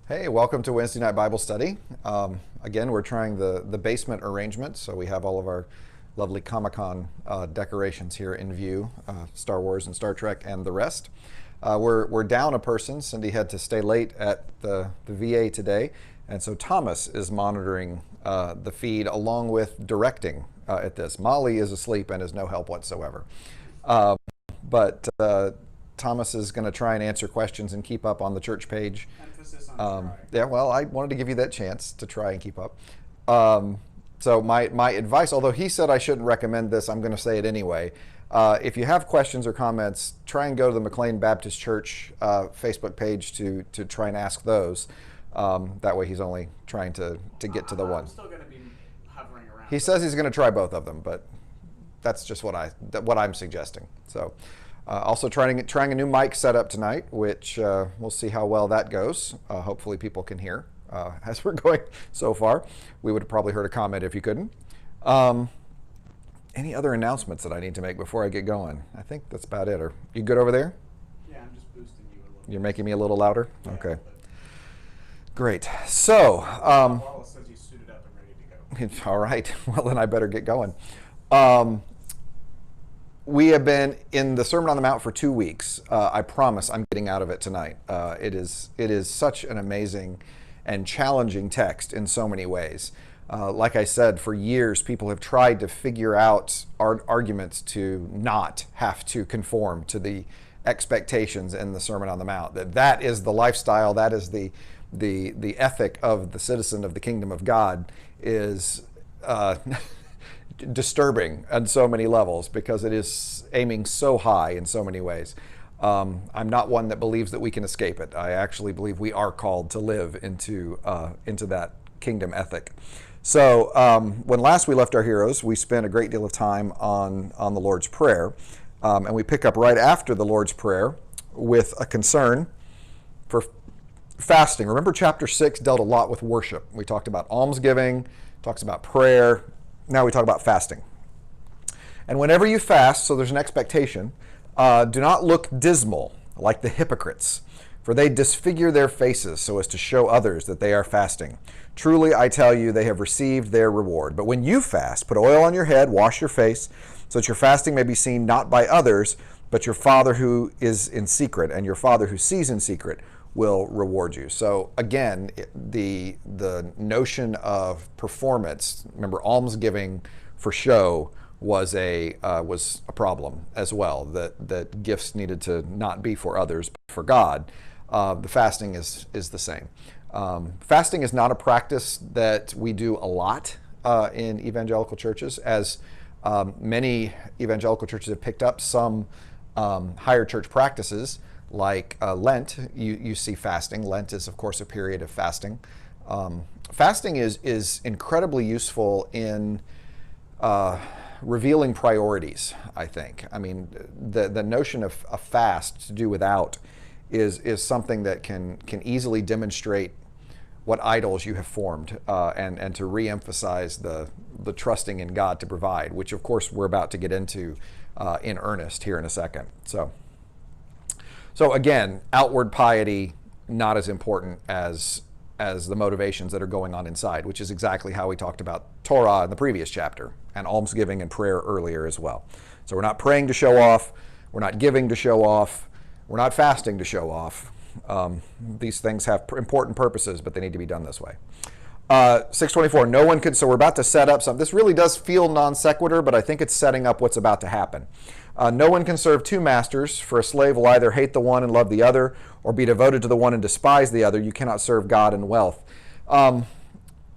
Hey, welcome to Wednesday Night Bible Study. Again, we're trying the basement arrangement, so we have all of our lovely Comic-Con decorations here in view, Star Wars and Star Trek and the rest. We're down a person. Cindy had to stay late at the VA today, and so Thomas is monitoring the feed along with directing at this. Molly is asleep and is no help whatsoever. But Thomas is going to try and answer questions and keep up on the church page. Emphasis on try. Yeah, well, I wanted to give you that chance to try and keep up. So my advice, although he said I shouldn't recommend this, I'm going to say it anyway. If you have questions or comments, try and go to the McLean Baptist Church Facebook page to try and ask those. That way he's only trying to get to the one. I'm still going to be hovering around. He says he's going to try both of them, but that's just what I'm suggesting. So. Also trying a new mic setup tonight, which we'll see how well that goes. Hopefully people can hear as we're going so far. We would have probably heard a comment if you couldn't. Any other announcements that I need to make before I get going? I think that's about it. Are you good over there? Yeah, I'm just boosting you a little. You're making me a little louder? Yeah, Okay. Great. So, Wallace says he's suited up and ready to go. all right. Well, then I better get going. We have been in the Sermon on the Mount for 2 weeks. I promise I'm getting out of it tonight. It is such an amazing and challenging text in so many ways. Like I said, for years, people have tried to figure out arguments to not have to conform to the expectations in the Sermon on the Mount. That is the lifestyle, that is the ethic of the citizen of the kingdom of God is disturbing on so many levels because it is aiming so high in so many ways. I'm not one that believes that we can escape it. I actually believe we are called to live into that kingdom ethic. So when last we left our heroes, we spent a great deal of time on the Lord's Prayer, and we pick up right after the Lord's Prayer with a concern for fasting. Remember, chapter 6 dealt a lot with worship. We talked about almsgiving, talks about prayer. Now we talk about fasting. And whenever you fast, so there's an expectation, do not look dismal like the hypocrites, for they disfigure their faces so as to show others that they are fasting. Truly, I tell you, they have received their reward. But when you fast, put oil on your head, wash your face, so that your fasting may be seen not by others, but your Father who is in secret, and your Father who sees in secret will reward you. So again, the notion of performance, remember, almsgiving for show was a problem as well, that gifts needed to not be for others but for God. The fasting is the same. Fasting is not a practice that we do a lot in evangelical churches, as many evangelical churches have picked up some higher church practices. Like Lent, you see fasting. Lent is, of course, a period of fasting. Fasting is incredibly useful in revealing priorities, I think. I mean, the notion of a fast, to do without, is something that can easily demonstrate what idols you have formed and to reemphasize the trusting in God to provide, which, of course, we're about to get into in earnest here in a second. So again, outward piety, not as important as the motivations that are going on inside, which is exactly how we talked about Torah in the previous chapter, and almsgiving and prayer earlier as well. So we're not praying to show off, we're not giving to show off, we're not fasting to show off. These things have important purposes, but they need to be done this way. 624, no one could, so we're about to set up something. This really does feel non sequitur, but I think it's setting up what's about to happen. No one can serve two masters, for a slave will either hate the one and love the other, or be devoted to the one and despise the other. You cannot serve God and wealth.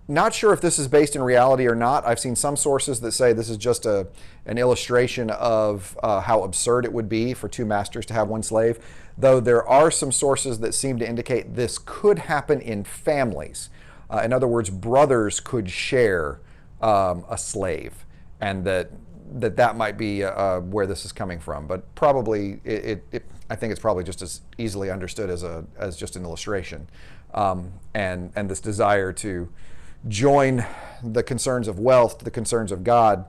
Not sure if this is based in reality or not. I've seen some sources that say this is just an illustration of how absurd it would be for two masters to have one slave, though there are some sources that seem to indicate this could happen in families. In other words, brothers could share a slave, and that might be where this is coming from. But probably, I think it's probably just as easily understood as just an illustration. And this desire to join the concerns of wealth to the concerns of God,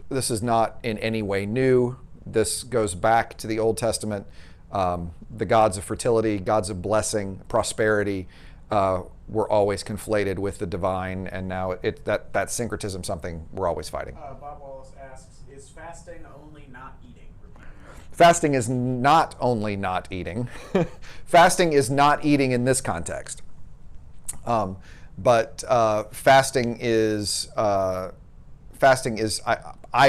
this is not in any way new. This goes back to the Old Testament. The gods of fertility, gods of blessing, prosperity, were always conflated with the divine, and now that syncretism something we're always fighting. Bob Wallace asks, is fasting only not eating? Fasting is not only not eating. Fasting is not eating in this context. But fasting is I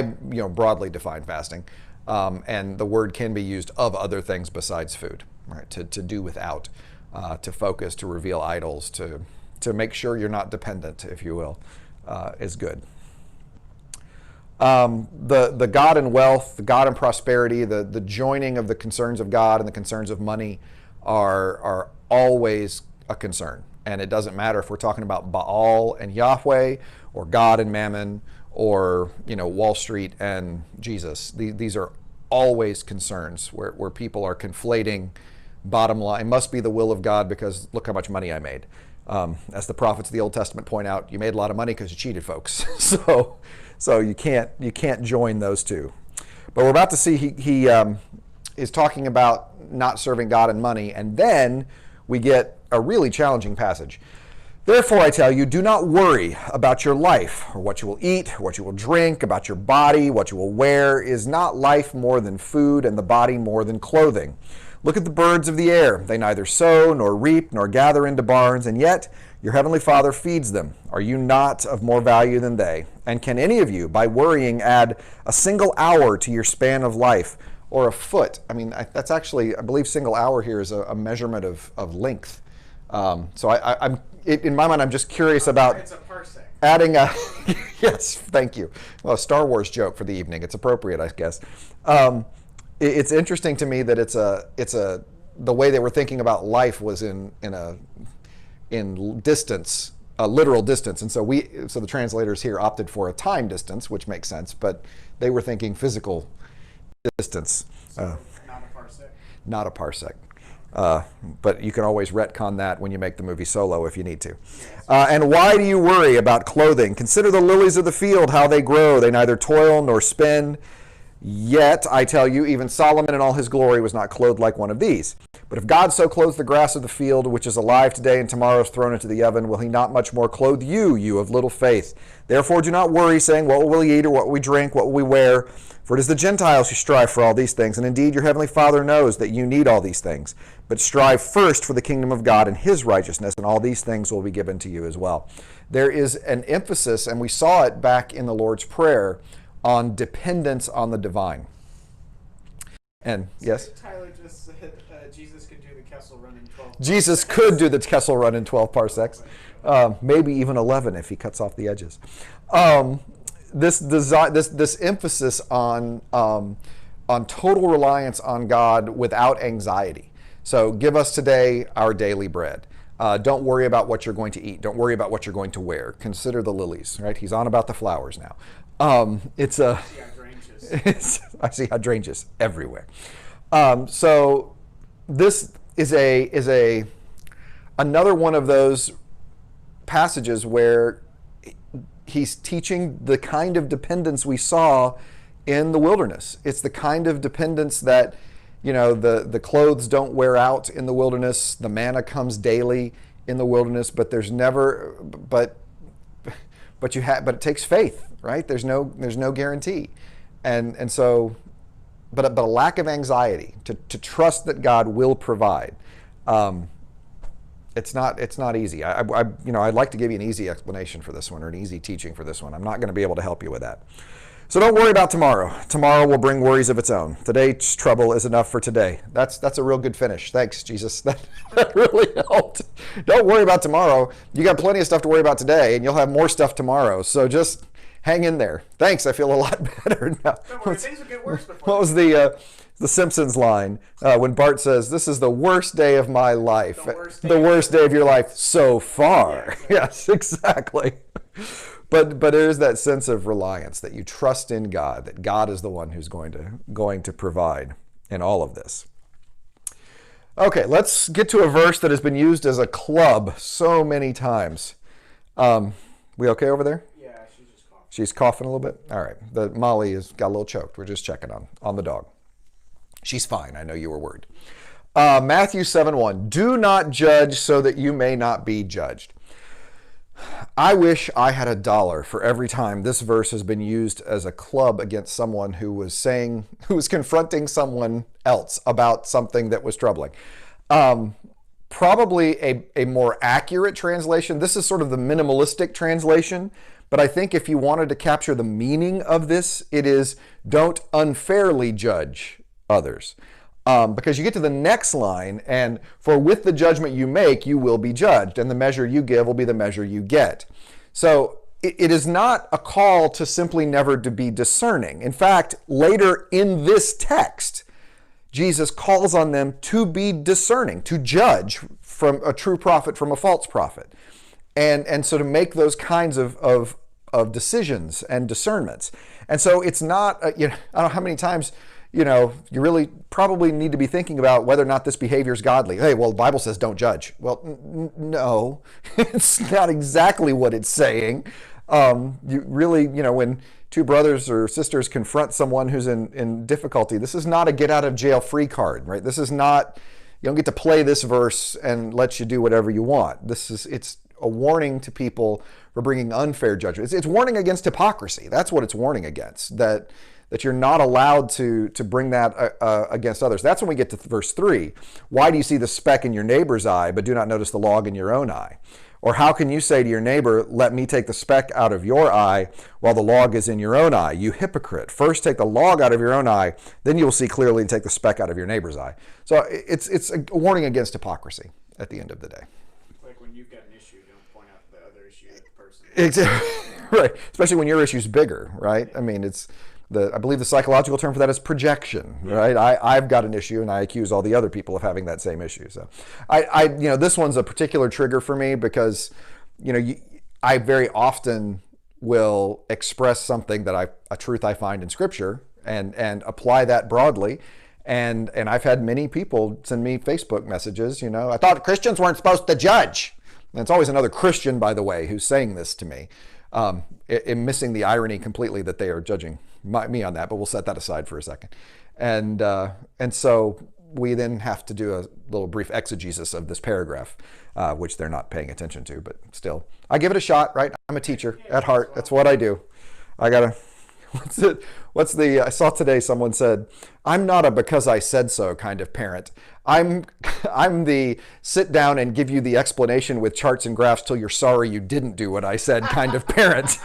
broadly define fasting, and the word can be used of other things besides food, right? To do without, to focus, to reveal idols, to make sure you're not dependent, if you will, is good. The God and wealth, the God and prosperity, the joining of the concerns of God and the concerns of money are always a concern. And it doesn't matter if we're talking about Baal and Yahweh, or God and Mammon, or Wall Street and Jesus. These are always concerns where people are conflating bottom line. It must be the will of God because look how much money I made. As the prophets of the Old Testament point out, you made a lot of money because you cheated folks. So you can't join those two. But we're about to see he is talking about not serving God and money, and then we get a really challenging passage. Therefore, I tell you, do not worry about your life, or what you will eat, or what you will drink, about your body, what you will wear. Is not life more than food, and the body more than clothing? Look at the birds of the air. They neither sow, nor reap, nor gather into barns, and yet your heavenly Father feeds them. Are you not of more value than they? And can any of you, by worrying, add a single hour to your span of life, or a foot? I mean, that's actually, I believe single hour here is a measurement of length. So I'm in my mind, I'm just curious about It's a parsec. adding a yes, thank you. Well, a Star Wars joke for the evening. It's appropriate, I guess. It's interesting to me that it's a the way they were thinking about life was in distance, a literal distance, and so the translators here opted for a time distance, which makes sense, but they were thinking physical distance. So, not a parsec. Not a parsec. But you can always retcon that when you make the movie Solo if you need to. And why do you worry about clothing? Consider the lilies of the field, how they grow. They neither toil nor spin. Yet, I tell you, even Solomon in all his glory was not clothed like one of these. But if God so clothes the grass of the field, which is alive today and tomorrow is thrown into the oven, will he not much more clothe you, you of little faith? Therefore do not worry, saying, what will we eat, or what will we drink, what will we wear? For it is the Gentiles who strive for all these things, and indeed your heavenly Father knows that you need all these things. But strive first for the kingdom of God and his righteousness, and all these things will be given to you as well. There is an emphasis, and we saw it back in the Lord's Prayer, on dependence on the divine. And yes? Tyler just said Jesus could do the Kessel Run in 12. Jesus could do the Kessel Run in 12 parsecs. Maybe even 11 if he cuts off the edges. This emphasis on total reliance on God without anxiety. So give us today our daily bread. Don't worry about what you're going to eat. Don't worry about what you're going to wear. Consider the lilies, right? He's on about the flowers now. It's a... I see hydrangeas everywhere. So this is another one of those passages where he's teaching the kind of dependence we saw in the wilderness. It's the kind of dependence that, the clothes don't wear out in the wilderness. The manna comes daily in the wilderness, but there's never, but it takes faith, right? There's no guarantee. And so, but a lack of anxiety to trust that God will provide. It's not easy. I'd like to give you an easy explanation for this one, or an easy teaching for this one. I'm not going to be able to help you with that. So don't worry about tomorrow. Tomorrow will bring worries of its own. Today's trouble is enough for today. That's a real good finish. Thanks, Jesus. That really helped. Don't worry about tomorrow. You got plenty of stuff to worry about today, and you'll have more stuff tomorrow. So just hang in there. Thanks. I feel a lot better now. Don't worry, things will get worse before. What was the Simpsons line when Bart says, "This is the worst day of my life." The worst day of your life so far. Yeah. Yes, exactly. But there's that sense of reliance that you trust in God, that God is the one who's going to provide in all of this. Okay, let's get to a verse that has been used as a club so many times. We okay over there? Yeah, she's just coughing. She's coughing a little bit? All right. Molly has got a little choked. We're just checking on the dog. She's fine. I know you were worried. Matthew 7:1. Do not judge so that you may not be judged. I wish I had $1 for every time this verse has been used as a club against someone who was confronting someone else about something that was troubling. Probably a more accurate translation. This is sort of the minimalistic translation, but I think if you wanted to capture the meaning of this, it is don't unfairly judge others. Because you get to the next line, and for with the judgment you make, you will be judged, and the measure you give will be the measure you get. So it is not a call to simply never to be discerning. In fact, later in this text, Jesus calls on them to be discerning, to judge from a true prophet from a false prophet. And so to make those kinds of decisions and discernments. And so it's not, I don't know how many times, you really probably need to be thinking about whether or not this behavior is godly. Hey, well, the Bible says don't judge. Well, no, it's not exactly what it's saying. You really, when two brothers or sisters confront someone who's in difficulty, this is not a get out of jail free card, right? This is not, you don't get to play this verse and let you do whatever you want. It's a warning to people for bringing unfair judgment. It's warning against hypocrisy. That's what it's warning against, that you're not allowed to bring that against others. That's when we get to verse 3. Why do you see the speck in your neighbor's eye, but do not notice the log in your own eye? Or how can you say to your neighbor, let me take the speck out of your eye while the log is in your own eye? You hypocrite. First take the log out of your own eye, then you will see clearly and take the speck out of your neighbor's eye. So it's a warning against hypocrisy at the end of the day. Like when you've got an issue, don't point out the other issue that the person. Exactly. Right. Especially when your issue's bigger, right? I mean, I believe the psychological term for that is projection, right? I've got an issue and I accuse all the other people of having that same issue. So this one's a particular trigger for me because, I very often will express something a truth I find in Scripture and apply that broadly. And I've had many people send me Facebook messages, I thought Christians weren't supposed to judge. And it's always another Christian, by the way, who's saying this to me. Missing the irony completely that they are judging me on that, but we'll set that aside for a second. And so we then have to do a little brief exegesis of this paragraph, which they're not paying attention to, but still. I give it a shot, right? I'm a teacher at heart. That's what I do. I saw today someone said, I'm not a because I said so kind of parent. I'm the sit down and give you the explanation with charts and graphs till you're sorry you didn't do what I said kind of parent.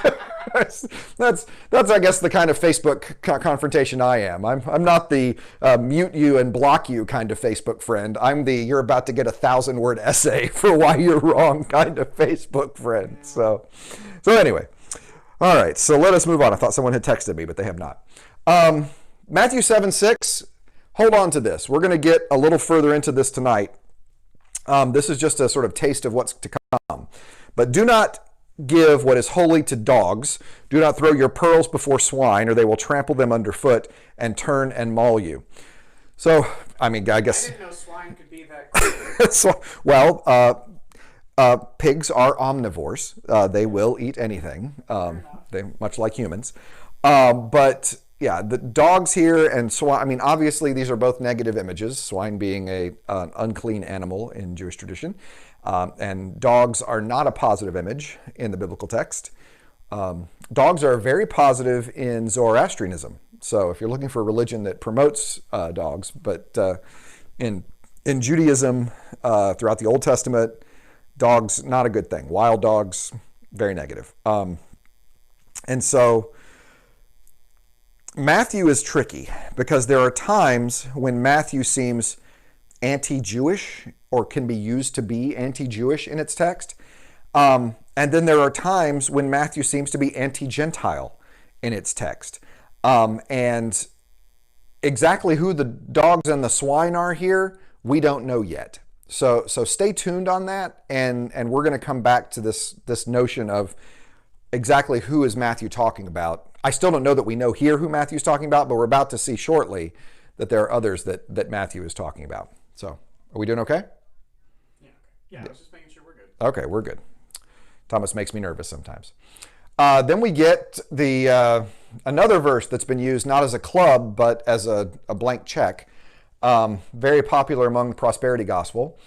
That's I guess the kind of Facebook confrontation I am. I'm not the mute you and block you kind of Facebook friend. I'm the you're about to get a 1,000-word essay for why you're wrong kind of Facebook friend. So anyway. All right, so let us move on. I thought someone had texted me, but they have not. Matthew 7:6, hold on to this. We're going to get a little further into this tonight. This is just a sort of taste of what's to come. But do not give what is holy to dogs. Do not throw your pearls before swine, or they will trample them underfoot and turn and maul you. So, I guess... I didn't know swine could be that so, well, pigs are omnivores. They will eat anything. They much like humans. But yeah, the dogs here and swine, obviously these are both negative images, swine being an unclean animal in Jewish tradition. And dogs are not a positive image in the biblical text. Dogs are very positive in Zoroastrianism. So if you're looking for a religion that promotes dogs, but in Judaism, throughout the Old Testament, dogs, not a good thing. Wild dogs, very negative. And so Matthew is tricky because there are times when Matthew seems anti-Jewish or can be used to be anti-Jewish in its text. And then there are times when Matthew seems to be anti-Gentile in its text. And exactly who the dogs and the swine are here, we don't know yet. So stay tuned on that, and we're going to come back to this notion of exactly who is Matthew talking about. I still don't know that we know here who Matthew's talking about, but we're about to see shortly that there are others that Matthew is talking about. So are we doing okay? Yeah, I was just making sure we're good. Okay, we're good. Thomas makes me nervous sometimes. Then we get another verse that's been used not as a club, but as a blank check. Very popular among the prosperity gospel.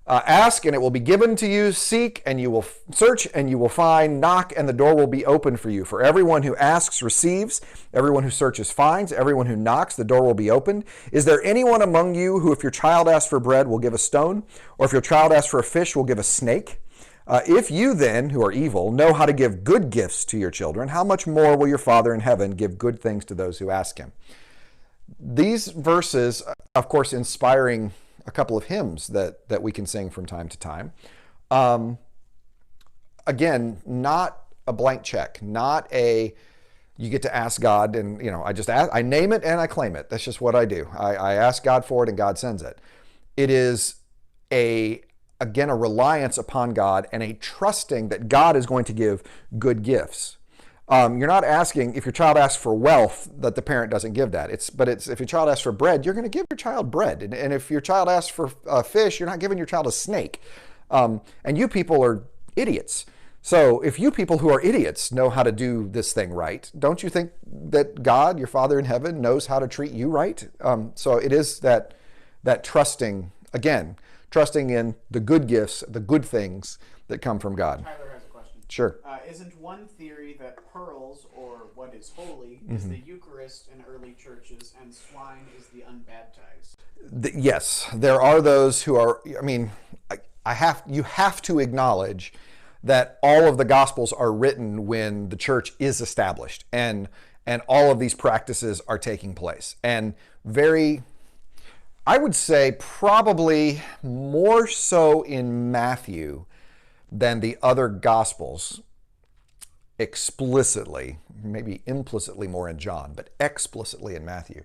Ask and it will be given to you. Seek and you will search and you will find. Knock and the door will be open for you. For everyone who asks receives. Everyone who searches finds. Everyone who knocks, the door will be opened. Is there anyone among you who, if your child asks for bread, will give a stone? Or if your child asks for a fish, will give a snake? If you then, who are evil, know how to give good gifts to your children, how much more will your Father in heaven give good things to those who ask him? These verses, of course, inspiring a couple of hymns that we can sing from time to time. Again, not a blank check, not a, you get to ask God and, I just ask, I name it and I claim it. That's just what I do. I ask God for it and God sends it. It is again, a reliance upon God and a trusting that God is going to give good gifts. You're not asking, if your child asks for wealth, that the parent doesn't give that. But if your child asks for bread, you're going to give your child bread. And if your child asks for fish, you're not giving your child a snake. And you people are idiots. So if you people who are idiots know how to do this thing right, don't you think that God, your Father in heaven, knows how to treat you right? So it is that trusting, again, trusting in the good gifts, the good things that come from God. Tyler has a question. Sure. Isn't one theory that pearls, or what is holy, is the Eucharist in early churches, and swine is the unbaptized? Yes, there are those who are. You have to acknowledge that all of the Gospels are written when the church is established, and all of these practices are taking place, and I would say probably more so in Matthew than the other Gospels, explicitly, maybe implicitly more in John, but explicitly in Matthew.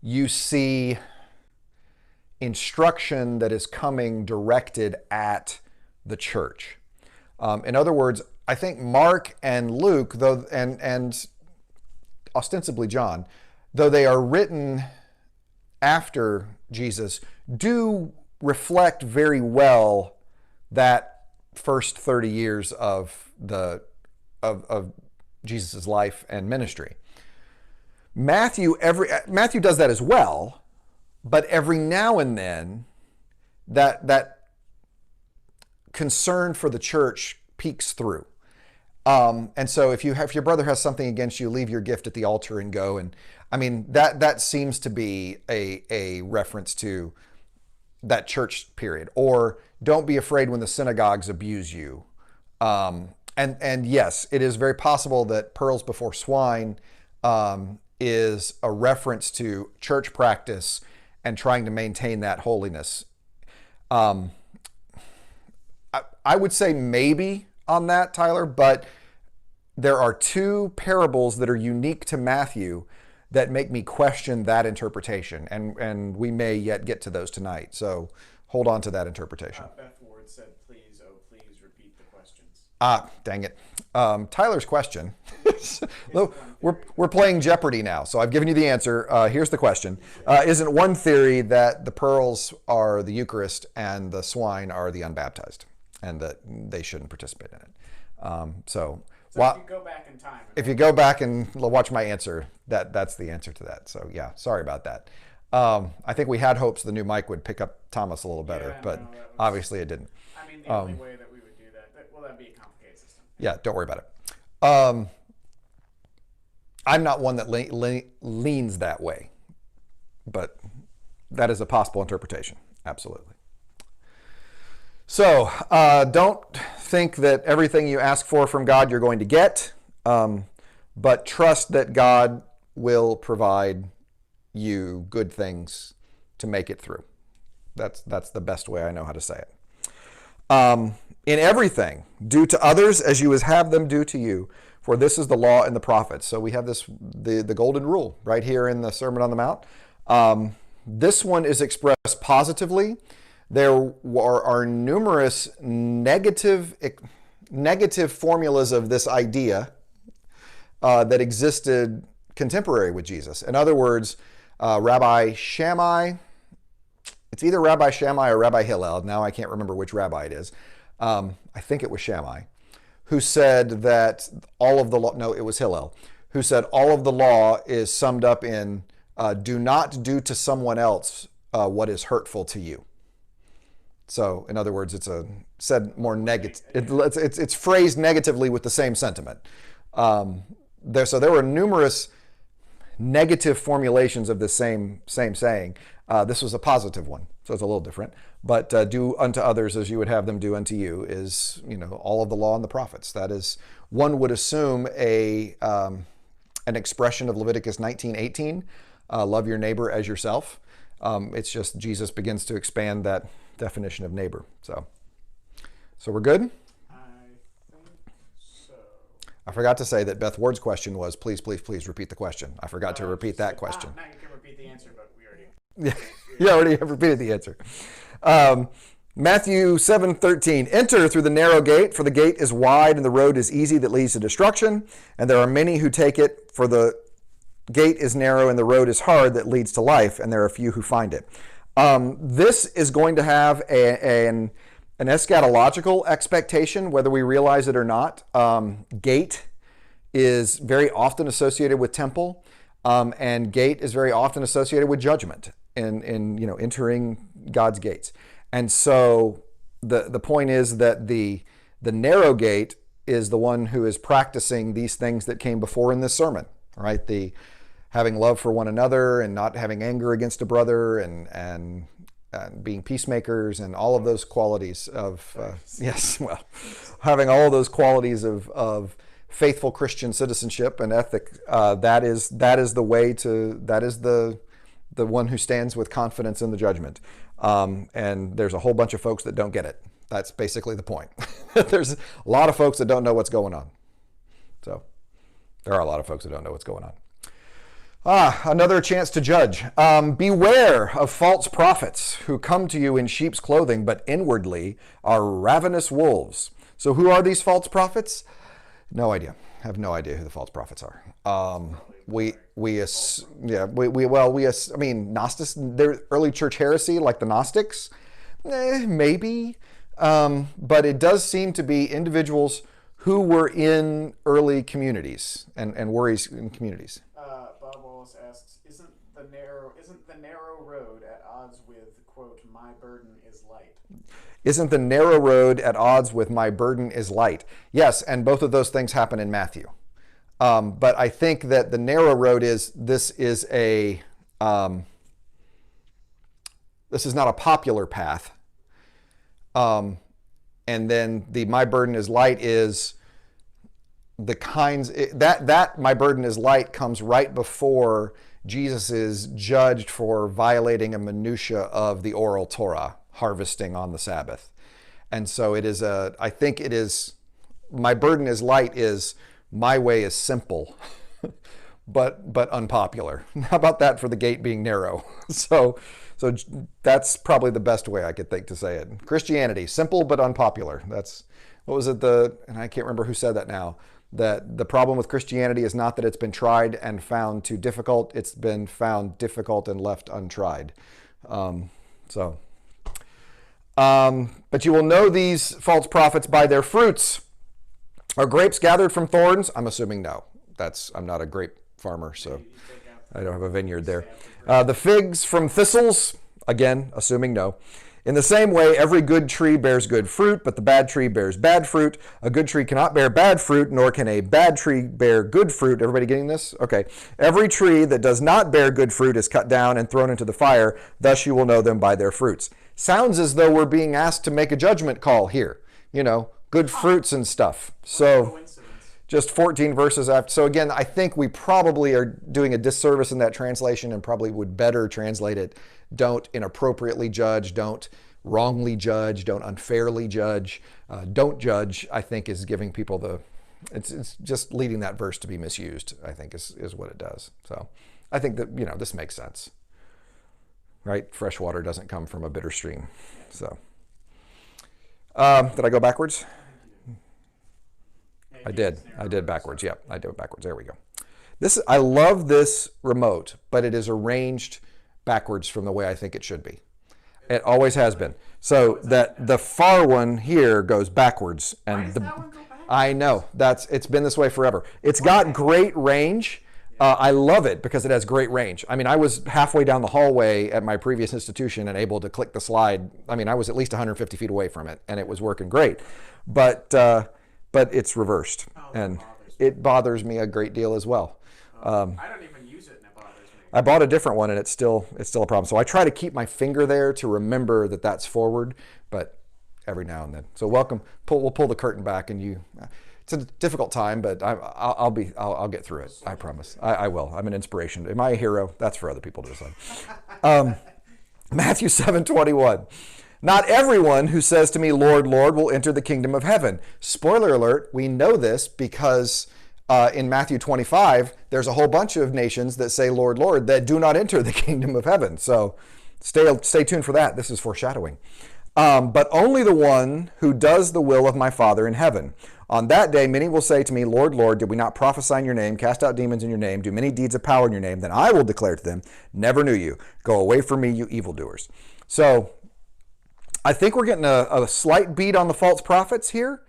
You see instruction that is coming directed at the church. In other words, I think Mark and Luke, though, and ostensibly John, though they are written after Jesus, do reflect very well that first 30 years of Jesus' life and ministry. Matthew does that as well, but every now and then that concern for the church peeks through. And so if your brother has something against you, leave your gift at the altar and go. And I mean, that seems to be a reference to that church period. Or don't be afraid when the synagogues abuse you. And yes, it is very possible that pearls before swine is a reference to church practice and trying to maintain that holiness. I would say maybe on that, Tyler, but there are two parables that are unique to Matthew that make me question that interpretation, and we may yet get to those tonight. So hold on to that interpretation. Beth Ward said, please repeat the questions. Dang it. Tyler's question. We're playing Jeopardy now, so I've given you the answer. Here's the question. Isn't one theory that the pearls are the Eucharist and the swine are the unbaptized, and that they shouldn't participate in it? So if you go back in time. If you go back and watch my answer, that's the answer to that. So yeah, sorry about that. I think we had hopes the new mic would pick up Thomas a little better, but obviously it didn't. I mean, the only way that we would do that'd be a complicated system. Yeah, don't worry about it. I'm not one that leans that way, but that is a possible interpretation. Absolutely. So don't think that everything you ask for from God you're going to get, but trust that God will provide you good things to make it through. That's the best way I know how to say it. In everything, do to others as you would have them do to you, for this is the law and the prophets. So we have the golden rule right here in the Sermon on the Mount. This one is expressed positively. There are numerous negative formulas of this idea that existed contemporary with Jesus. In other words, Rabbi Shammai, it's either Rabbi Shammai or Rabbi Hillel. Now I can't remember which rabbi it is. I think it was Shammai, who said that all of the law, no, it was Hillel, who said all of the law is summed up in do not do to someone else what is hurtful to you. So, in other words, it's said more negative. It's phrased negatively with the same sentiment. So there were numerous negative formulations of the same saying. This was a positive one, so it's a little different. But do unto others as you would have them do unto you is, all of the law and the prophets. That is, one would assume an expression of Leviticus 19:18, love your neighbor as yourself. It's just Jesus begins to expand that definition of neighbor. So we're good? I think so. I forgot to say that Beth Ward's question was, please repeat the question. I forgot to repeat that question. Now you can repeat the answer, but we already... Yeah, I already have repeated the answer. Matthew 7:13, enter through the narrow gate, for the gate is wide and the road is easy that leads to destruction, and there are many who take it, for the gate is narrow and the road is hard that leads to life, and there are few who find it. This is going to have an eschatological expectation, whether we realize it or not. Gate is very often associated with temple, and gate is very often associated with judgment in entering God's gates. And so the point is that the narrow gate is the one who is practicing these things that came before in this sermon, right? The having love for one another and not having anger against a brother and being peacemakers and all of those qualities of, having all of those qualities of faithful Christian citizenship and ethic, that is the one who stands with confidence in the judgment. And there's a whole bunch of folks that don't get it. That's basically the point. There's a lot of folks that don't know what's going on. So there are a lot of folks that don't know what's going on. Another chance to judge. Beware of false prophets who come to you in sheep's clothing, but inwardly are ravenous wolves. So who are these false prophets? No idea. I have no idea who the false prophets are. Gnostics, they're early church heresy, like the Gnostics, maybe. But it does seem to be individuals who were in early communities and were in communities. Bob Wallace asks, isn't the narrow road at odds with, quote, my burden is light? Isn't the narrow road at odds with my burden is light? Yes, and both of those things happen in Matthew. But I think that the narrow road is this not a popular path. And then the my burden is light is the kinds that my burden is light comes right before Jesus is judged for violating a minutia of the oral Torah, harvesting on the Sabbath. And so I think it is, my burden is light is my way is simple, but unpopular. How about that for the gate being narrow? So that's probably the best way I could think to say it. Christianity, simple but unpopular. That's, what was it, and I can't remember who said that now, that the problem with Christianity is not that it's been tried and found too difficult, it's been found difficult and left untried. But you will know these false prophets by their fruits. Are grapes gathered from thorns? I'm assuming no. I'm not a grape farmer, so I don't have a vineyard there. The figs from thistles? Again, assuming no. In the same way, every good tree bears good fruit, but the bad tree bears bad fruit. A good tree cannot bear bad fruit, nor can a bad tree bear good fruit. Everybody getting this? Okay. Every tree that does not bear good fruit is cut down and thrown into the fire. Thus you will know them by their fruits. Sounds as though we're being asked to make a judgment call here. Good fruits and stuff. So just 14 verses after. So again, I think we probably are doing a disservice in that translation and probably would better translate it. Don't inappropriately judge, don't wrongly judge, don't unfairly judge, don't judge, I think is giving people it's just leading that verse to be misused, I think is what it does. So I think that, this makes sense, right? Fresh water doesn't come from a bitter stream. So did I go backwards? I did backwards. Yep, I did it backwards. There we go. I love this remote, but it is arranged backwards from the way I think it should be. It always has been. So that the far one here goes backwards, and Why does that one go backwards? I know it's been this way forever. It's got great range, I love it because it has great range. I mean, I was halfway down the hallway at my previous institution and able to click the slide. I mean, I was at least 150 feet away from it, and it was working great. But it's reversed, and it bothers me a great deal as well. I don't even use it, and it bothers me. I bought a different one, and it's still a problem. So I try to keep my finger there to remember that that's forward, but every now and then. So welcome. We'll pull the curtain back, and you. It's a difficult time, but I'll get through it. I promise. I will. I'm an inspiration. Am I a hero? That's for other people to decide. Matthew 7:21. Not everyone who says to me, Lord, Lord, will enter the kingdom of heaven. Spoiler alert, we know this because in Matthew 25, there's a whole bunch of nations that say, Lord, Lord, that do not enter the kingdom of heaven. So stay tuned for that. This is foreshadowing. But only the one who does the will of my Father in heaven. On that day, many will say to me, Lord, Lord, did we not prophesy in your name, cast out demons in your name, do many deeds of power in your name? Then I will declare to them, never knew you. Go away from me, you evildoers. So I think we're getting a slight beat on the false prophets here.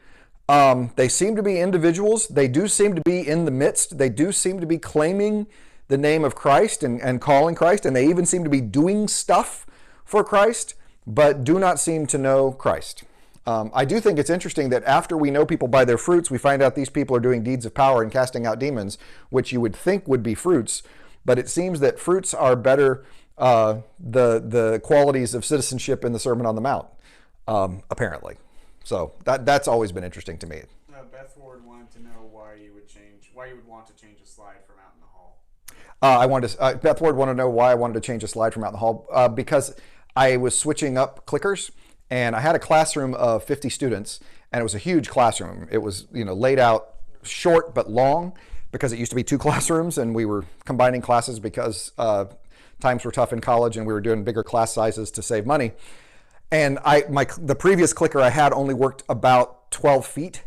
They seem to be individuals. They do seem to be in the midst. They do seem to be claiming the name of Christ and calling Christ, and they even seem to be doing stuff for Christ, but do not seem to know Christ. I do think it's interesting that after we know people by their fruits, we find out these people are doing deeds of power and casting out demons, which you would think would be fruits, but it seems that fruits are better the qualities of citizenship in the Sermon on the Mount, apparently. So that's always been interesting to me. Beth Ward wanted to know why you would want to change a slide from out in the hall. Beth Ward wanted to know why I wanted to change a slide from out in the hall, because I was switching up clickers. And I had a classroom of 50 students, and it was a huge classroom. It was, laid out short but long because it used to be 2 classrooms, and we were combining classes because times were tough in college, and we were doing bigger class sizes to save money. And the previous clicker I had only worked about 12 feet,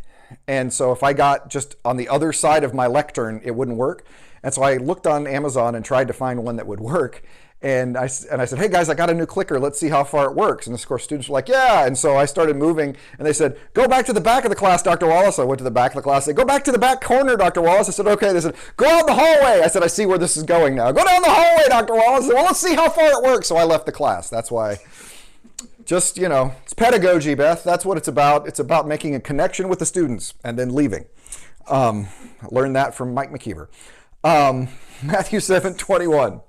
and so if I got just on the other side of my lectern, it wouldn't work. And so I looked on Amazon and tried to find one that would work. And I said, hey guys, I got a new clicker. Let's see how far it works. And of course, students were like, yeah. And so I started moving, and they said, go back to the back of the class, Dr. Wallace. I went to the back of the class. They said, go back to the back corner, Dr. Wallace. I said, okay. They said, go out the hallway. I said, I see where this is going now. Go down the hallway, Dr. Wallace. I said, well, let's see how far it works. So I left the class. That's why. Just, it's pedagogy, Beth. That's what it's about. It's about making a connection with the students and then leaving. I learned that from Mike McKeever. Matthew 7:21.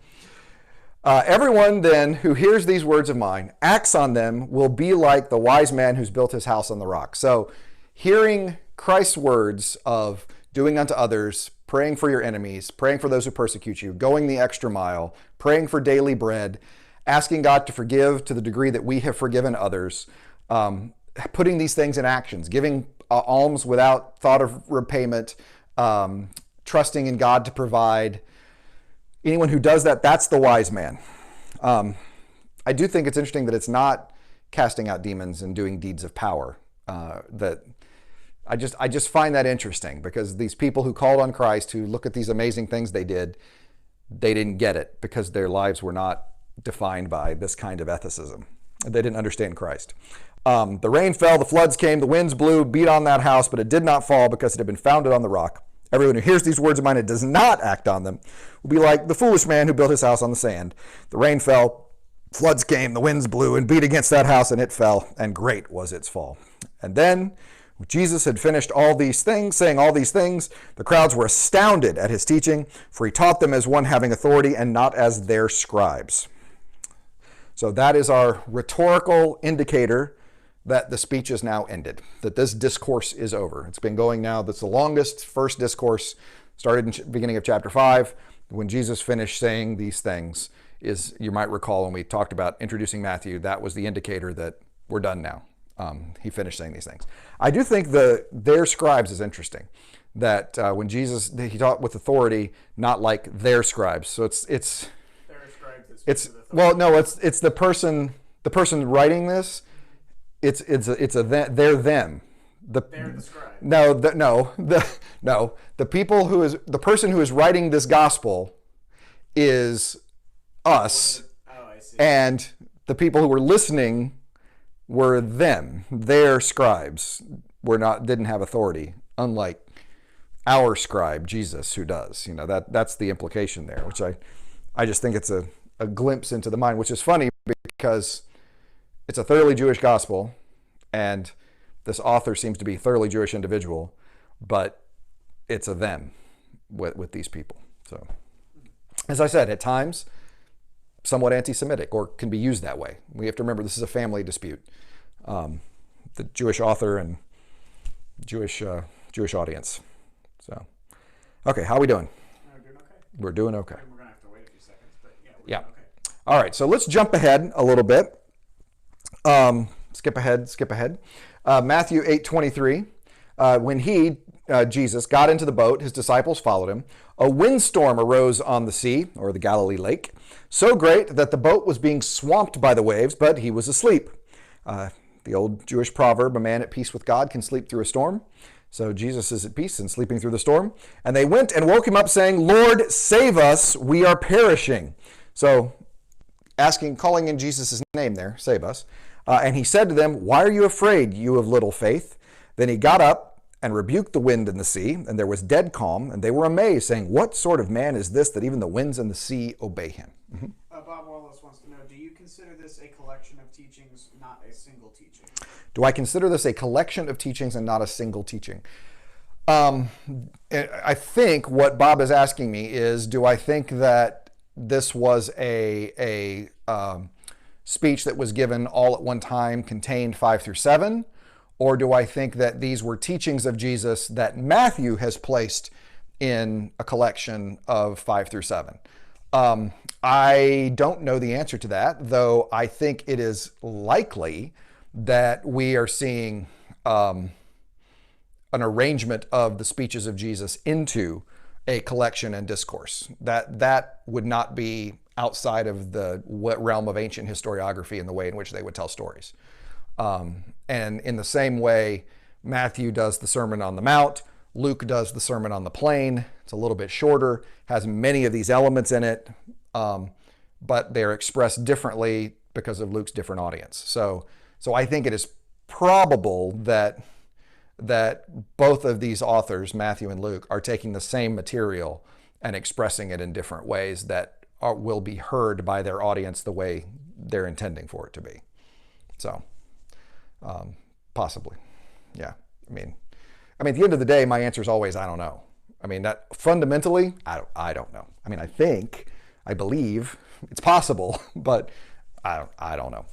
Everyone then who hears these words of mine, acts on them, will be like the wise man who's built his house on the rock. So hearing Christ's words of doing unto others, praying for your enemies, praying for those who persecute you, going the extra mile, praying for daily bread, asking God to forgive to the degree that we have forgiven others, putting these things in actions, giving alms without thought of repayment, trusting in God to provide. Anyone who does that, that's the wise man. I do think it's interesting that it's not casting out demons and doing deeds of power. That I just find that interesting, because these people who called on Christ, who look at these amazing things they didn't get it because their lives were not defined by this kind of ethicism. They didn't understand Christ. The rain fell, the floods came, the winds blew, beat on that house, but it did not fall because it had been founded on the rock. Everyone who hears these words of mine and does not act on them will be like the foolish man who built his house on the sand. The rain fell, floods came, the winds blew and beat against that house, and it fell, and great was its fall. And then, when Jesus had finished all these things, saying all these things, the crowds were astounded at his teaching, for he taught them as one having authority and not as their scribes. So that is our rhetorical indicator that the speech is now ended, that this discourse is over. It's been going now. That's the longest first discourse, started in the beginning of chapter 5. When Jesus finished saying these things, you might recall when we talked about introducing Matthew, that was the indicator that we're done now. He finished saying these things. I do think their scribes is interesting, that when Jesus, he taught with authority, not like their scribes. So it's Their scribes that speak it's with authority. well, no, it's the person writing this. It's they're them. They're the scribe. The person who is writing this gospel is us, Oh, I see. and the people who were listening were them. Their scribes didn't have authority, unlike our scribe, Jesus, who does. That's the implication there, which I just think it's a glimpse into the mind, which is funny because it's a thoroughly Jewish gospel, and this author seems to be a thoroughly Jewish individual, but it's a them with these people. So, as I said, at times, somewhat anti-Semitic, or can be used that way. We have to remember this is a family dispute. The Jewish author and Jewish audience. So, okay, how are we doing? We're doing okay. We're doing okay. We're going to have to wait a few seconds, but yeah, we're Yeah. doing okay. All right, so let's jump ahead a little bit. Skip ahead. Matthew 8:23. When Jesus, got into the boat, his disciples followed him. A windstorm arose on the sea, or the Galilee lake, so great that the boat was being swamped by the waves, but he was asleep. The old Jewish proverb, a man at peace with God can sleep through a storm. So Jesus is at peace and sleeping through the storm. And they went and woke him up saying, Lord, save us, we are perishing. So calling in Jesus' name there, save us. And he said to them, why are you afraid, you of little faith? Then he got up and rebuked the wind and the sea, and there was dead calm, and they were amazed, saying, what sort of man is this that even the winds and the sea obey him? Mm-hmm. Bob Wallace wants to know, do you consider this a collection of teachings, not a single teaching? Do I consider this a collection of teachings and not a single teaching? I think what Bob is asking me is, do I think that this was a speech that was given all at one time, contained 5 through 7? Or do I think that these were teachings of Jesus that Matthew has placed in a collection of 5 through 7? I don't know the answer to that, though I think it is likely that we are seeing an arrangement of the speeches of Jesus into a collection and discourse. That would not be outside of the realm of ancient historiography and the way in which they would tell stories. And in the same way, Matthew does the Sermon on the Mount, Luke does the Sermon on the Plain. It's a little bit shorter, has many of these elements in it, but they're expressed differently because of Luke's different audience. So I think it is probable that both of these authors, Matthew and Luke, are taking the same material and expressing it in different ways that will be heard by their audience the way they're intending for it to be. So, possibly, yeah. I mean, at the end of the day, my answer is always, I don't know. That fundamentally, I don't know. I believe it's possible, but I don't know.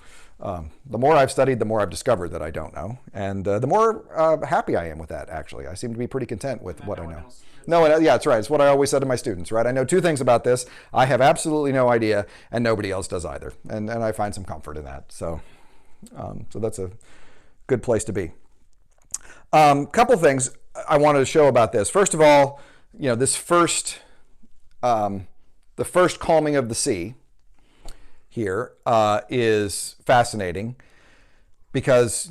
The more I've studied, the more I've discovered that I don't know. And the more happy I am with that, actually. I seem to be pretty content with what I know. Yeah, that's right. It's what I always said to my students, right? I know 2 things about this. I have absolutely no idea, and nobody else does either. And I find some comfort in that. So that's a good place to be. Couple things I wanted to show about this. First of all, this the first calming of the sea here is fascinating, because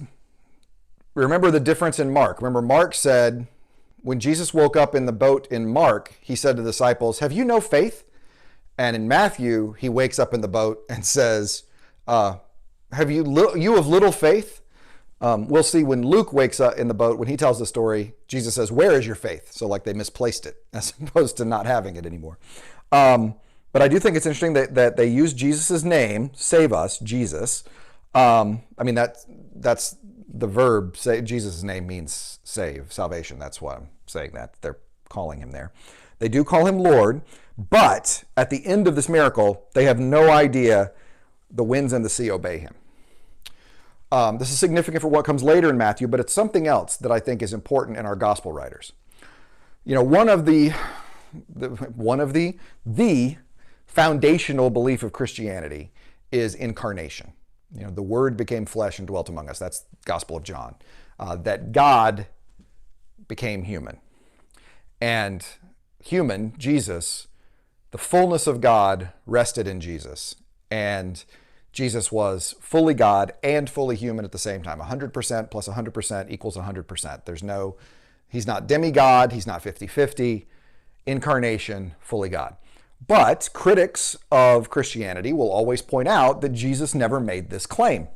remember the difference in Mark. Remember, Mark said, when Jesus woke up in the boat in Mark, he said to the disciples, have you no faith? And in Matthew, he wakes up in the boat and says, have you of little faith? We'll see when Luke wakes up in the boat, when he tells the story, Jesus says, where is your faith? So like they misplaced it as opposed to not having it anymore. But I do think it's interesting that they use Jesus' name, save us, Jesus. That's the verb, say, Jesus' name means save, salvation. That's why I'm saying that. They're calling him there. They do call him Lord, but at the end of this miracle, they have no idea the winds and the sea obey him. This is significant for what comes later in Matthew, but it's something else that I think is important in our gospel writers. One of the foundational belief of Christianity is incarnation. The Word became flesh and dwelt among us. That's the Gospel of John. That God became human. And human, Jesus, the fullness of God rested in Jesus. And Jesus was fully God and fully human at the same time. 100% plus 100% equals 100%. He's not demigod, he's not 50-50. Incarnation, fully God. But critics of Christianity will always point out that Jesus never made this claim.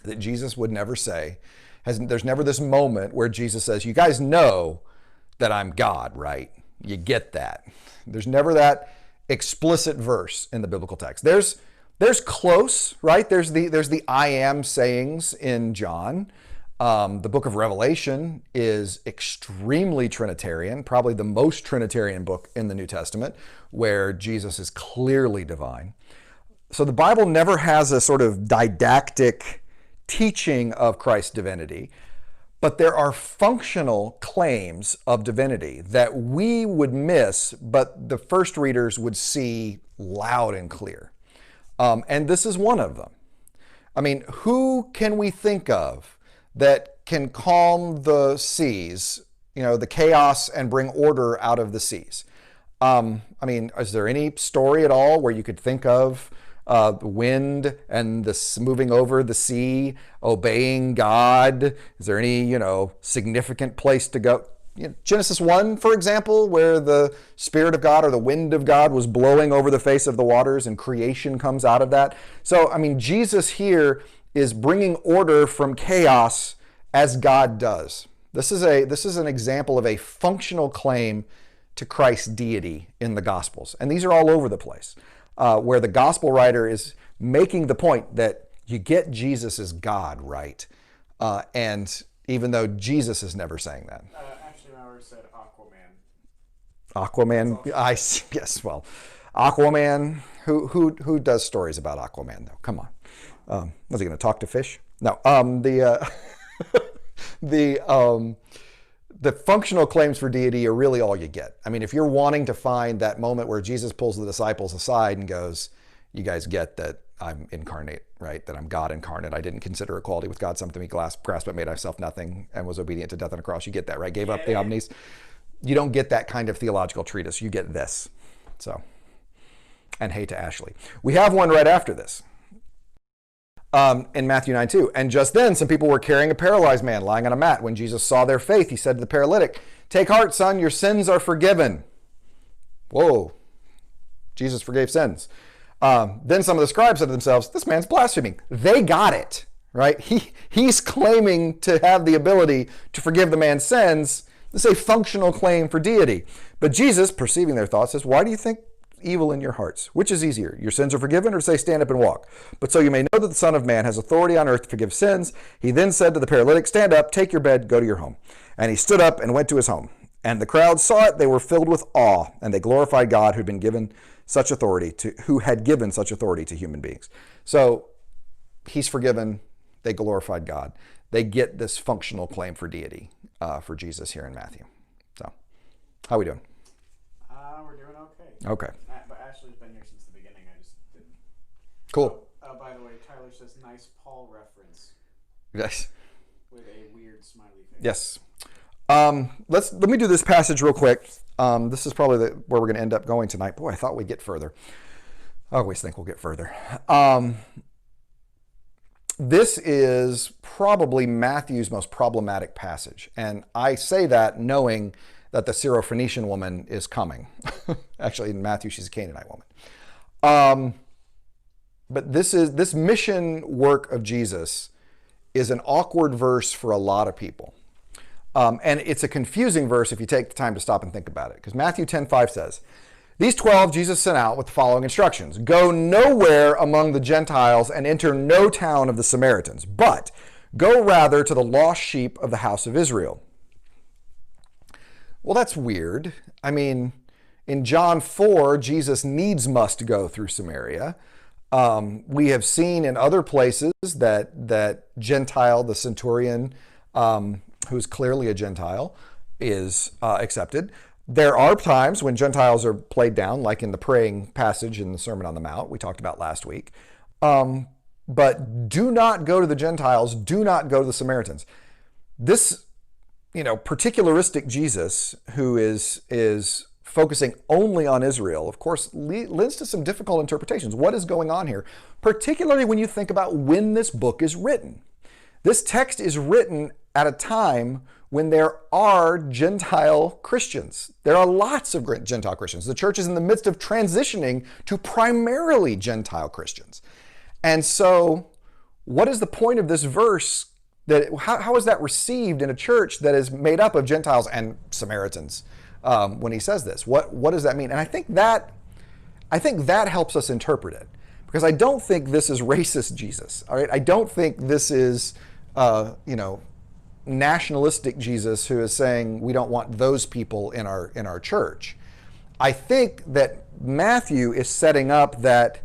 That Jesus would never say, there's never this moment where Jesus says, you guys know that I'm God, right? You get that. There's never that explicit verse in the biblical text. There's close, right? There's the I am sayings in John. The book of Revelation is extremely Trinitarian, probably the most Trinitarian book in the New Testament, where Jesus is clearly divine. So the Bible never has a sort of didactic teaching of Christ's divinity, but there are functional claims of divinity that we would miss, but the first readers would see loud and clear. And this is one of them. I mean, who can we think of that can calm the seas, the chaos, and bring order out of the seas? I mean, is there any story at all where you could think of the wind and the moving over the sea, obeying God? Is there any, significant place to go? Genesis 1, for example, where the Spirit of God or the wind of God was blowing over the face of the waters and creation comes out of that. So, I mean, Jesus here is bringing order from chaos as God does. This is an example of a functional claim to Christ's deity in the Gospels. And these are all over the place, where the Gospel writer is making the point that you get Jesus as God, right? And even though Jesus is never saying that. Actually, Maurer said Aquaman. Aquaman, yes, well, Aquaman, who does stories about Aquaman, though? Come on. Was he going to talk to fish? No. The functional claims for deity are really all you get. I mean, if you're wanting to find that moment where Jesus pulls the disciples aside and goes, you guys get that I'm incarnate, right? That I'm God incarnate. I didn't consider equality with God something to be grasped, but made myself nothing and was obedient to death on a cross. You get that, right? Gave up the omnis. You don't get that kind of theological treatise. You get this. So, and hey to Ashley. We have one right after this. In Matthew 9:2. And just then, some people were carrying a paralyzed man lying on a mat. When Jesus saw their faith, he said to the paralytic, "Take heart, son, your sins are forgiven." Whoa. Jesus forgave sins. Then some of the scribes said to themselves, "This man's blaspheming." They got it, right? He's claiming to have the ability to forgive the man's sins. This is a functional claim for deity. But Jesus, perceiving their thoughts, says, "Why do you think evil in your hearts? Which is easier, your sins are forgiven, or to say, stand up and walk? But so you may know that the Son of Man has authority on earth to forgive sins." He then said to the paralytic, "Stand up, take your bed, go to your home." And he stood up and went to his home. And the crowd saw it, they were filled with awe, and they glorified God who had given such authority to human beings. So he's forgiven, they glorified God. They get this functional claim for deity for Jesus here in Matthew. So, how are we doing? We're doing okay. Okay. But Ashley's been here since the beginning. I just didn't. Cool. By the way, Tyler says nice Paul reference Yes. with a weird smiley face. Yes. Let me do this passage real quick. This is probably where we're going to end up going tonight. Boy, I thought we'd get further. I always think we'll get further. This is probably Matthew's most problematic passage. And I say that knowing that the Syrophoenician woman is coming. Actually, in Matthew, she's a Canaanite woman. But this mission work of Jesus is an awkward verse for a lot of people. And it's a confusing verse if you take the time to stop and think about it. Because Matthew 10:5 says, "These 12 Jesus sent out with the following instructions. Go nowhere among the Gentiles and enter no town of the Samaritans, but go rather to the lost sheep of the house of Israel." Well, that's weird. I mean, in John 4, Jesus must go through Samaria. We have seen in other places that Gentile, the centurion, who's clearly a Gentile, is accepted. There are times when Gentiles are played down, like in the praying passage in the Sermon on the Mount we talked about last week. But do not go to the Gentiles, do not go to the Samaritans. This, particularistic Jesus, who is focusing only on Israel, of course, leads to some difficult interpretations. What is going on here? Particularly when you think about when this book is written. This text is written at a time when there are Gentile Christians. There are lots of Gentile Christians. The church is in the midst of transitioning to primarily Gentile Christians. And so, what is the point of this verse, how is that received in a church that is made up of Gentiles and Samaritans when he says this? What does that mean? And I think that helps us interpret it, because I don't think this is racist Jesus. All right, I don't think this is nationalistic Jesus who is saying we don't want those people in our church. I think that Matthew is setting up that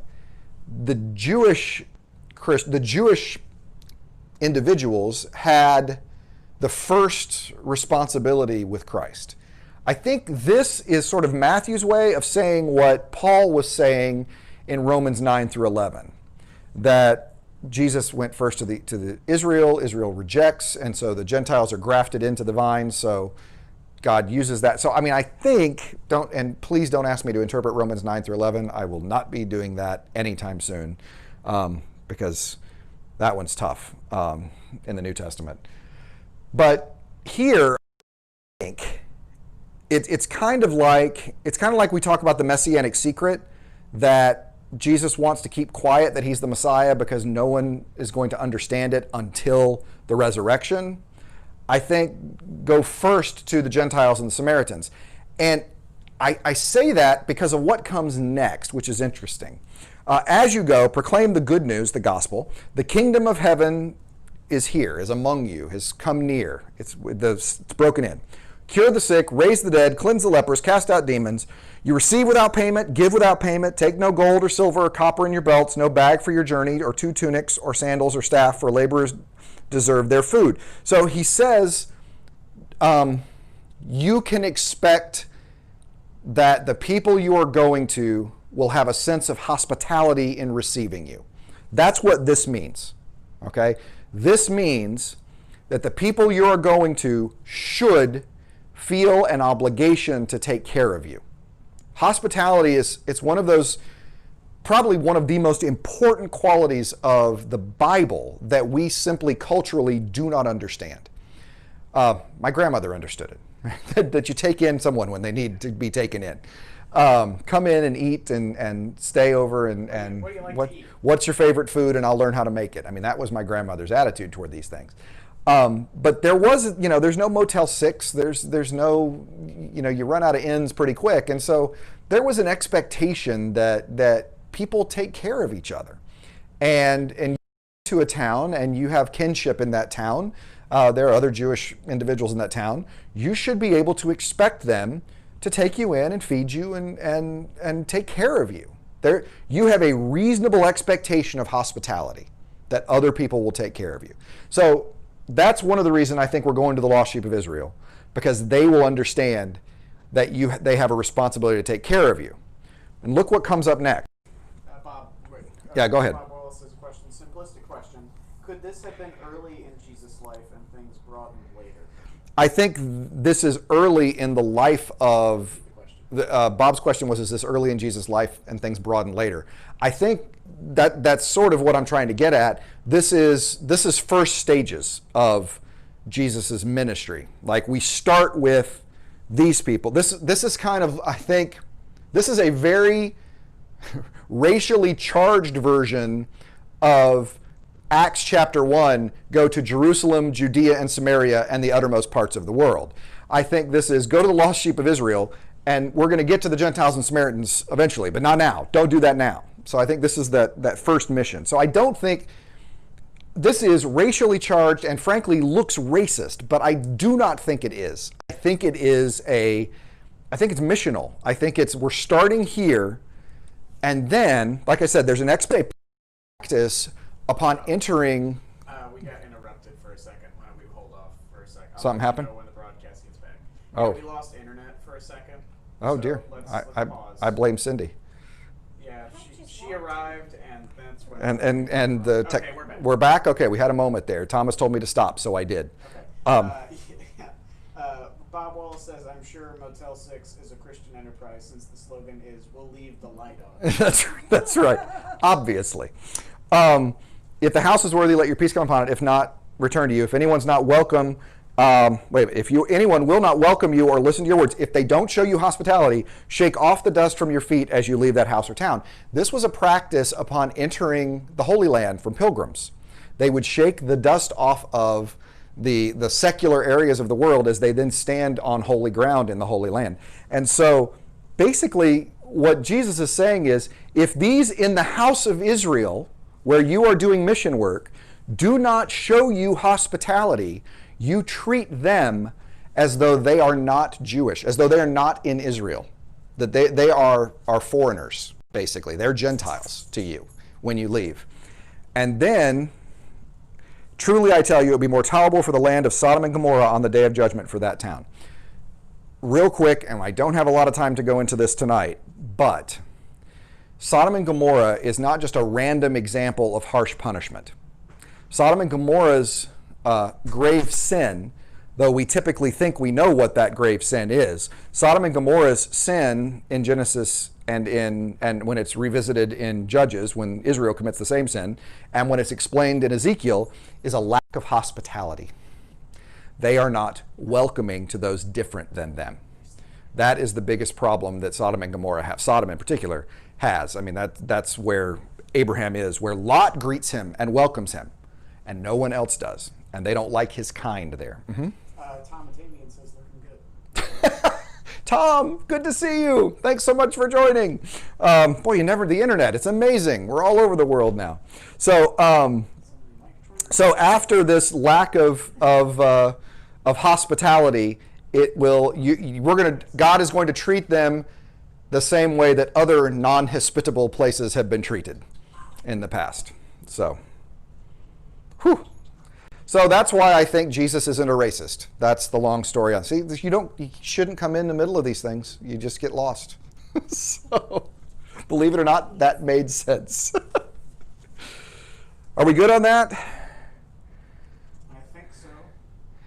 the Jewish individuals had the first responsibility with Christ. I think this is sort of Matthew's way of saying what Paul was saying in Romans 9 through 11, that Jesus went first to the Israel rejects, and so the Gentiles are grafted into the vine, so God uses that. So, I mean, I think, and please don't ask me to interpret Romans 9 through 11. I will not be doing that anytime soon, because that one's tough in the New Testament. But here, I think it's kind of like we talk about the messianic secret, that Jesus wants to keep quiet that he's the Messiah because no one is going to understand it until the resurrection. I think go first to the Gentiles and the Samaritans. And I say that because of what comes next, which is interesting. As you go, proclaim the good news, the gospel. The kingdom of heaven is here, is among you, has come near. It's broken in. Cure the sick, raise the dead, cleanse the lepers, cast out demons. You receive without payment, give without payment. Take no gold or silver or copper in your belts, no bag for your journey, or 2 tunics or sandals or staff, for laborers deserve their food. So he says, you can expect that the people you are going to will have a sense of hospitality in receiving you. That's what this means, okay? This means that the people you are going to should feel an obligation to take care of you. Hospitality it's one of those, probably one of the most important qualities of the Bible that we simply culturally do not understand. My grandmother understood it, that you take in someone when they need to be taken in. Come in and eat and stay over and what do you like to eat? What's your favorite food, and I'll learn how to make it. I mean, that was my grandmother's attitude toward these things. But there was, there's no Motel 6. There's no, you run out of inns pretty quick. And so there was an expectation that people take care of each other. And you go to a town and you have kinship in that town. There are other Jewish individuals in that town. You should be able to expect them to take you in and feed you and take care of you. You have a reasonable expectation of hospitality, that other people will take care of you. So that's one of the reasons I think we're going to the lost sheep of Israel, because they will understand that they have a responsibility to take care of you. And look what comes up next. Bob, wait, yeah, go ahead. Bob Wallace's question, simplistic question. Could this have been early in Jesus' life and things broadened later? I think this is early in the life of, Bob's question was, is this early in Jesus' life and things broadened later? I think that's sort of what I'm trying to get at. This is first stages of Jesus's ministry. Like, we start with these people. This is kind of, I think, this is a very racially charged version of Acts chapter 1, go to Jerusalem, Judea, and Samaria, and the uttermost parts of the world. I think this is go to the lost sheep of Israel, and we're going to get to the Gentiles and Samaritans eventually, but not now. Don't do that now. So I think this is that first mission. So I don't think this is racially charged and frankly looks racist, but I do not think it is. I think it's missional. I think we're starting here, and then, like I said, there's an expectation practice upon entering. We got interrupted for a second. Why don't we hold off for a second? Something happened? When the broadcast gets back. Oh. We lost internet for a second. Oh so dear. Let's pause. I blame Cindy. Yeah, she arrived, and that's when. And the tech. Okay, we're back. We're back. Okay, we had a moment there. Thomas told me to stop, so I did. Okay. Bob Wallace says, "I'm sure Motel 6 is a Christian enterprise since the slogan is "We'll leave the light on." That's right. Obviously. If the house is worthy, let your peace come upon it. If not, return to you. If anyone's not welcome, anyone will not welcome you or listen to your words, if they don't show you hospitality, shake off the dust from your feet as you leave that house or town. This was a practice upon entering the Holy Land from pilgrims, They would shake the dust off of the secular areas of the world as they then stand on holy ground in the Holy Land. And so basically what Jesus is saying is, if these in the house of Israel, where you are doing mission work, do not show you hospitality, you treat them as though they are not Jewish, as though they are not in Israel, that they are foreigners, basically. They're Gentiles to you when you leave. And then, truly I tell you, it will be more tolerable for the land of Sodom and Gomorrah on the day of judgment for that town. Real quick, and I don't have a lot of time to go into this tonight, but Sodom and Gomorrah is not just a random example of harsh punishment. Sodom and Gomorrah's grave sin, though we typically think we know what that grave sin is, Sodom and Gomorrah's sin in Genesis and when it's revisited in Judges, when Israel commits the same sin, and when it's explained in Ezekiel, is a lack of hospitality. They are not welcoming to those different than them. That is the biggest problem that Sodom and Gomorrah have. Sodom in particular has. I mean, that's where Abraham is, where Lot greets him and welcomes him, and no one else does. And they don't like his kind there. Mm-hmm. Tom Atavian says looking good. Tom, good to see you. Thanks so much for joining. Boy, the internet, it's amazing. We're all over the world now. So after this lack of hospitality, God is going to treat them the same way that other non-hospitable places have been treated in the past. So that's why I think Jesus isn't a racist. That's the long story. See, you shouldn't come in the middle of these things. You just get lost. So, believe it or not, that made sense. Are we good on that? I think so,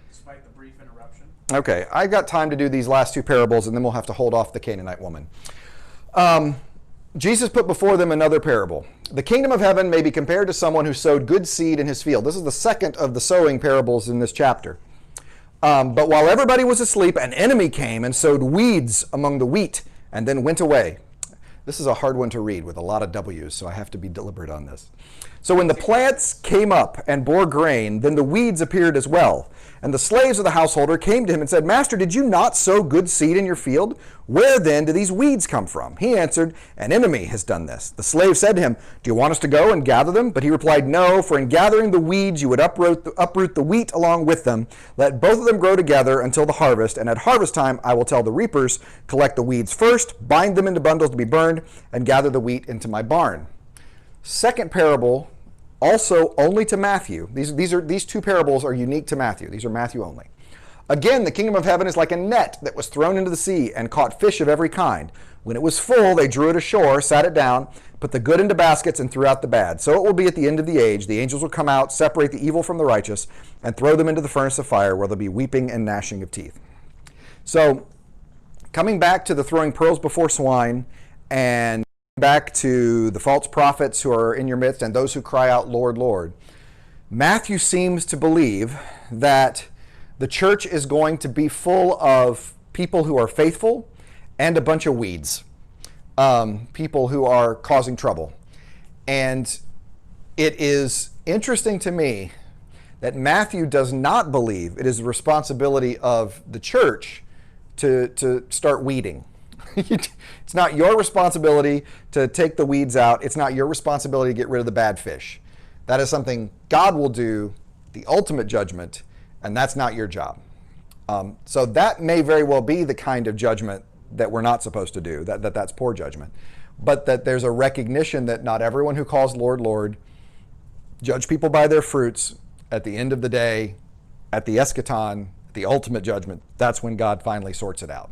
despite the brief interruption. Okay, I've got time to do these last two parables, and then we'll have to hold off the Canaanite woman. Jesus put before them another parable. The kingdom of heaven may be compared to someone who sowed good seed in his field. This is the second of the sowing parables in this chapter. But while everybody was asleep, an enemy came and sowed weeds among the wheat and then went away. This is a hard one to read with a lot of W's, so I have to be deliberate on this. So when the plants came up and bore grain, then the weeds appeared as well. And the slaves of the householder came to him and said, Master, did you not sow good seed in your field? Where then do these weeds come from? He answered, An enemy has done this. The slave said to him, Do you want us to go and gather them? But he replied, No, for in gathering the weeds you would uproot the wheat along with them. Let both of them grow together until the harvest. And at harvest time I will tell the reapers, Collect the weeds first, bind them into bundles to be burned, and gather the wheat into my barn. Second parable, also only to Matthew. These two parables are unique to Matthew. These are Matthew only. Again, the kingdom of heaven is like a net that was thrown into the sea and caught fish of every kind. When it was full, they drew it ashore, sat it down, put the good into baskets, and threw out the bad. So it will be at the end of the age. The angels will come out, separate the evil from the righteous, and throw them into the furnace of fire, where there'll be weeping and gnashing of teeth. So, coming back to the throwing pearls before swine, and back to the false prophets who are in your midst and those who cry out, Lord, Lord. Matthew seems to believe that the church is going to be full of people who are faithful and a bunch of weeds, people who are causing trouble. And it is interesting to me that Matthew does not believe it is the responsibility of the church to start weeding. It's not your responsibility to take the weeds out. It's not your responsibility to get rid of the bad fish. That is something God will do, the ultimate judgment, and that's not your job. So that may very well be the kind of judgment that we're not supposed to do, that's poor judgment. But that there's a recognition that not everyone who calls Lord, Lord, judge people by their fruits. At the end of the day, at the eschaton, the ultimate judgment, that's when God finally sorts it out.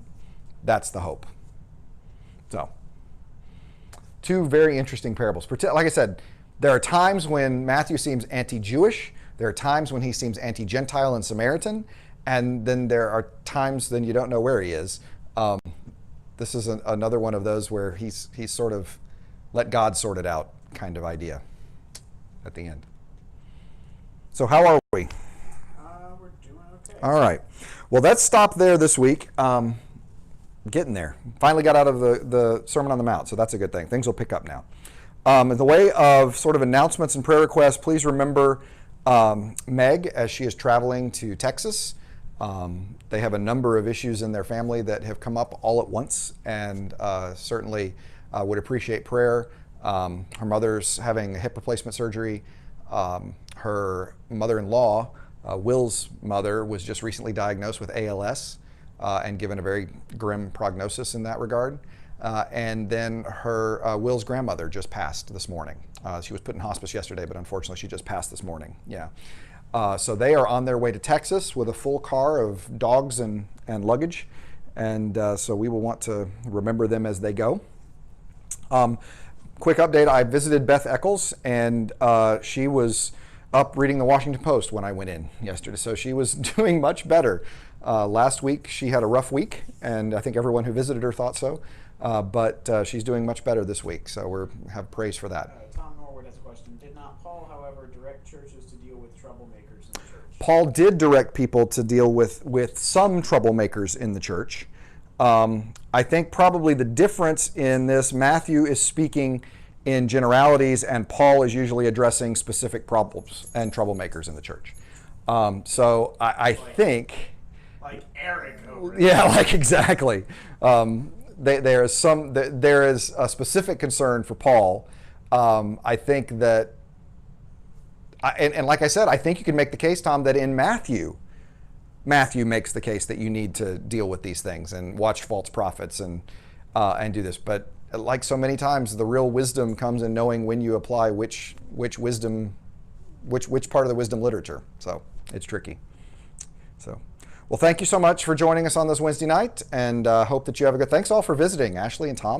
That's the hope. So, two very interesting parables. Like I said, there are times when Matthew seems anti-Jewish. There are times when he seems anti-Gentile and Samaritan. And then there are times then you don't know where he is. This is another one of those where he's sort of let God sort it out kind of idea at the end. So how are we? We're doing okay. All right. Well, let's stop there this week. Getting there. Finally got out of the Sermon on the Mount, so that's a good thing. Things will pick up now. In the way of sort of announcements and prayer requests, please remember Meg, as she is traveling to Texas. They have a number of issues in their family that have come up all at once, and certainly would appreciate prayer. Her mother's having a hip replacement surgery. Her mother-in-law, Will's mother, was just recently diagnosed with ALS and given a very grim prognosis in that regard. And then her Will's grandmother just passed this morning. She was put in hospice yesterday, but unfortunately she just passed this morning. Yeah. So they are on their way to Texas with a full car of dogs and luggage. And so we will want to remember them as they go. Quick update, I visited Beth Eccles, and she was up reading the Washington Post when I went in yesterday. So she was doing much better. Last week she had a rough week, and I think everyone who visited her thought so. But she's doing much better this week, so we have praise for that. Tom Norwood has a question. Did not Paul, however, direct churches to deal with troublemakers in the church? Paul did direct people to deal with some troublemakers in the church. I think probably the difference in this, Matthew is speaking in generalities, and Paul is usually addressing specific problems and troublemakers in the church. So I think... Like Eric over Yeah, like exactly. There is a specific concern for Paul. I think that, and like I said, I think you can make the case, Tom, that in Matthew makes the case that you need to deal with these things and watch false prophets and do this. But like so many times, the real wisdom comes in knowing when you apply which part of the wisdom literature. So it's tricky. So. Well, thank you so much for joining us on this Wednesday night, and hope that you have a good. Thanks all for visiting, Ashley and Tom.